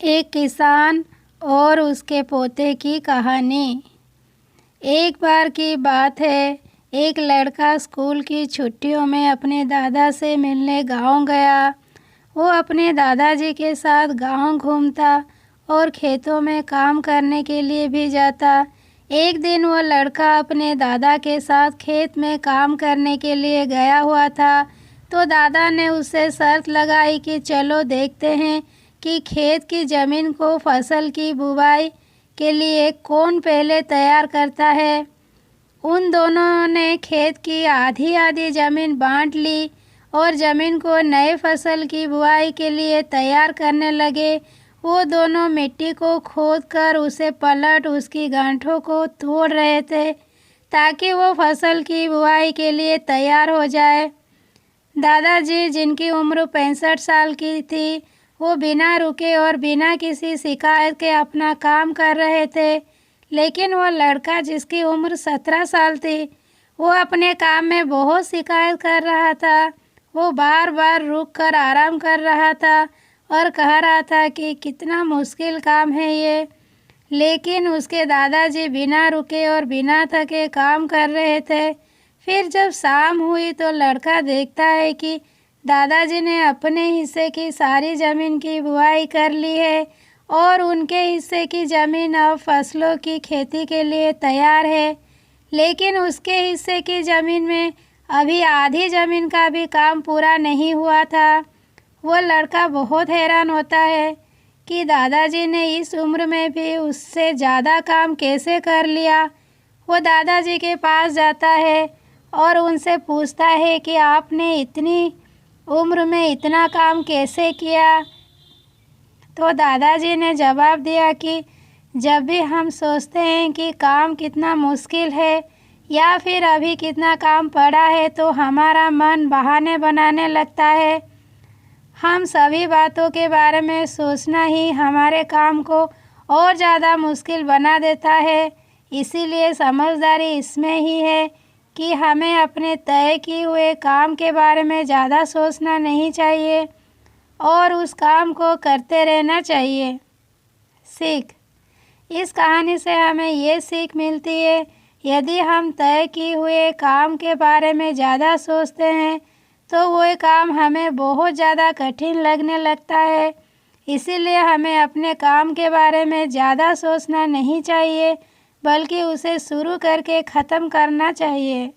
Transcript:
एक किसान और उसके पोते की कहानी। एक बार की बात है, एक लड़का स्कूल की छुट्टियों में अपने दादा से मिलने गांव गया। वो अपने दादाजी के साथ गांव घूमता और खेतों में काम करने के लिए भी जाता। एक दिन वो लड़का अपने दादा के साथ खेत में काम करने के लिए गया हुआ था, तो दादा ने उससे शर्त लगाई कि चलो देखते हैं कि खेत की ज़मीन को फसल की बुवाई के लिए कौन पहले तैयार करता है। उन दोनों ने खेत की आधी आधी ज़मीन बांट ली और ज़मीन को नए फसल की बुआई के लिए तैयार करने लगे। वो दोनों मिट्टी को खोदकर उसे पलट उसकी गांठों को तोड़ रहे थे ताकि वो फसल की बुआई के लिए तैयार हो जाए। दादाजी, जिनकी उम्र 65 साल की थी, वो बिना रुके और बिना किसी शिकायत के अपना काम कर रहे थे। लेकिन वो लड़का, जिसकी उम्र 17 साल थी, वो अपने काम में बहुत शिकायत कर रहा था। वो बार बार रुक कर आराम कर रहा था और कह रहा था कि कितना मुश्किल काम है ये। लेकिन उसके दादाजी बिना रुके और बिना थके काम कर रहे थे। फिर जब शाम हुई तो लड़का देखता है कि दादाजी ने अपने हिस्से की सारी ज़मीन की बुआई कर ली है और उनके हिस्से की ज़मीन अब फसलों की खेती के लिए तैयार है। लेकिन उसके हिस्से की ज़मीन में अभी आधी ज़मीन का भी काम पूरा नहीं हुआ था। वो लड़का बहुत हैरान होता है कि दादाजी ने इस उम्र में भी उससे ज़्यादा काम कैसे कर लिया। वो दादाजी के पास जाता है और उनसे पूछता है कि आपने इतनी उम्र में इतना काम कैसे किया। तो दादाजी ने जवाब दिया कि जब भी हम सोचते हैं कि काम कितना मुश्किल है या फिर अभी कितना काम पड़ा है, तो हमारा मन बहाने बनाने लगता है। हम सभी बातों के बारे में सोचना ही हमारे काम को और ज़्यादा मुश्किल बना देता है। इसीलिए समझदारी इसमें ही है कि हमें अपने तय किए हुए काम के बारे में ज़्यादा सोचना नहीं चाहिए और उस काम को करते रहना चाहिए। सीख। इस कहानी से हमें ये सीख मिलती है, यदि हम तय किए हुए काम के बारे में ज़्यादा सोचते हैं तो वो काम हमें बहुत ज़्यादा कठिन लगने लगता है। इसीलिए हमें अपने काम के बारे में ज़्यादा सोचना नहीं चाहिए, बल्कि उसे शुरू करके ख़त्म करना चाहिए।